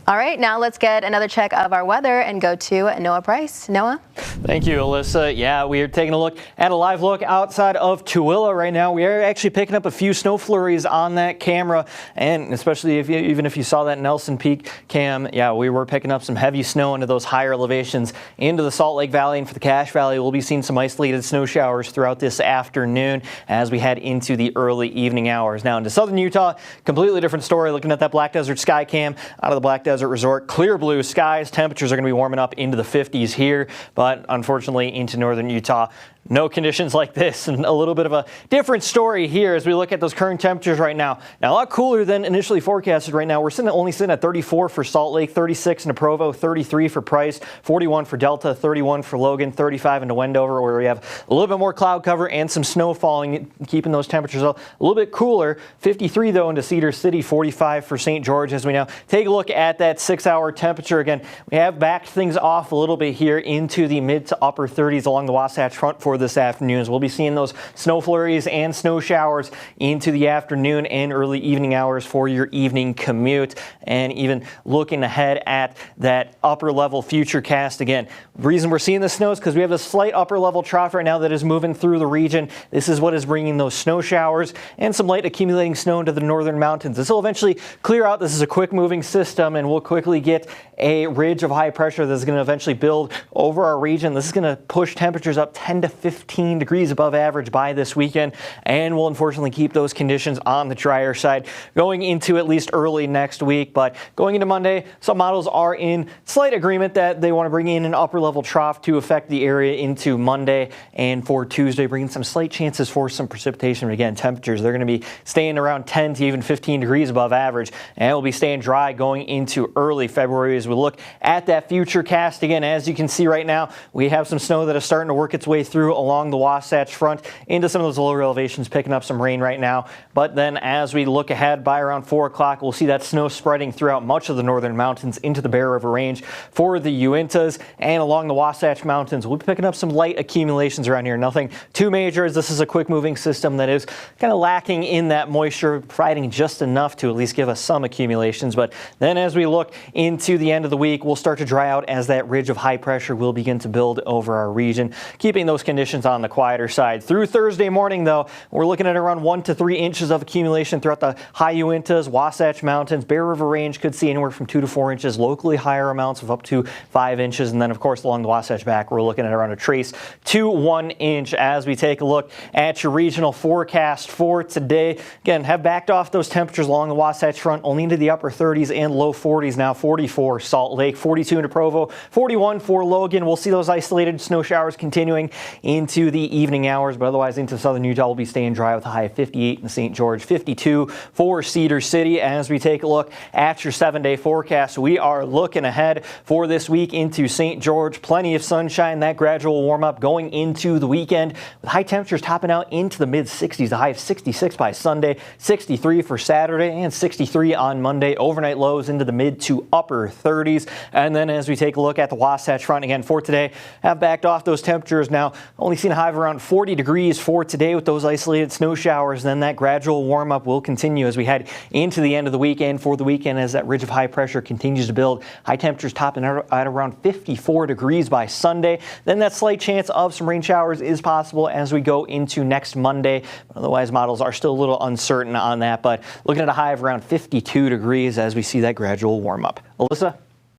All right, now let's get another check of our weather and go to Noah Price. Noah? Thank you, Alyssa. Yeah, we are taking a look at a live look outside of Tooele right now. We are actually picking up a few snow flurries on that camera, and especially even if you saw that Nelson Peak cam, yeah, we were picking up some heavy snow into those higher elevations into the Salt Lake Valley, and for the Cache Valley, we'll be seeing some isolated snow showers throughout this afternoon as we head into the early evening hours. Now into southern Utah, completely different story. Looking at that Black Desert sky cam out of the Black Desert Resort, clear blue skies. Temperatures are going to be warming up into the 50s here, but unfortunately into northern Utah, no conditions like this, and a little bit of a different story here as we look at those current temperatures right now. Now, a lot cooler than initially forecasted right now. We're only sitting at 34 for Salt Lake, 36 in Provo, 33 for Price, 41 for Delta, 31 for Logan, 35 into Wendover, where we have a little bit more cloud cover and some snow falling, keeping those temperatures a little bit cooler. 53 though into Cedar City, 45 for St. George. As we now take a look at that 6-hour temperature again, we have backed things off a little bit here into the mid to upper 30s along the Wasatch Front for this afternoon. As we'll be seeing those snow flurries and snow showers into the afternoon and early evening hours for your evening commute. And even looking ahead at that upper level future cast again. The reason we're seeing the snow is because we have a slight upper level trough right now that is moving through the region. This is what is bringing those snow showers and some light accumulating snow into the northern mountains. This will eventually clear out. This is a quick moving system, and we'll quickly get a ridge of high pressure that's going to eventually build over our region. This is going to push temperatures up 10 to 15 degrees above average by this weekend, and will unfortunately keep those conditions on the drier side going into at least early next week. But going into Monday, some models are in slight agreement that they want to bring in an upper level trough to affect the area into Monday, and for Tuesday bringing some slight chances for some precipitation. But again, temperatures, they're going to be staying around 10 to even 15 degrees above average, and it will be staying dry going into early February. As we look at that future cast again, as you can see right now, we have some snow that is starting to work its way through along the Wasatch Front into some of those lower elevations, picking up some rain right now. But then as we look ahead by around 4 o'clock, we'll see that snow spreading throughout much of the northern mountains into the Bear River Range for the Uintas, and along the Wasatch Mountains we'll be picking up some light accumulations around here. Nothing too major, as this is a quick moving system that is kind of lacking in that moisture, providing just enough to at least give us some accumulations. But then as we look into the end of the week, we'll start to dry out as that ridge of high pressure will begin to build over our region, keeping those conditions on the quieter side. Through Thursday morning though, we're looking at around 1 to 3 inches of accumulation throughout the high Uintas, Wasatch Mountains. Bear River Range could see anywhere from 2 to 4 inches, locally higher amounts of up to 5 inches. And then of course along the Wasatch back, we're looking at around a trace to 1 inch. As we take a look at your regional forecast for today, again, have backed off those temperatures along the Wasatch Front only into the upper 30s and low 40s now. 44 Salt Lake, 42 into Provo, 41 for Logan. We'll see those isolated snow showers continuing into the evening hours, but otherwise into southern Utah will be staying dry with a high of 58 in St. George, 52 for Cedar City. As we take a look at your 7-day forecast, we are looking ahead for this week into St. George. Plenty of sunshine, that gradual warm up going into the weekend with high temperatures topping out into the mid 60s, a high of 66 by Sunday, 63 for Saturday, and 63 on Monday. Overnight lows into the mid to upper 30s. And then as we take a look at the Wasatch Front again for today, have backed off those temperatures now, only seen a high of around 40 degrees for today with those isolated snow showers. And then that gradual warm up will continue as we head into the end of the weekend. For the weekend, as that ridge of high pressure continues to build, high temperatures topping out at around 54 degrees by Sunday. Then that slight chance of some rain showers is possible as we go into next Monday. Otherwise, models are still a little uncertain on that, but looking at a high of around 52 degrees as we see that gradual warm up. Alyssa?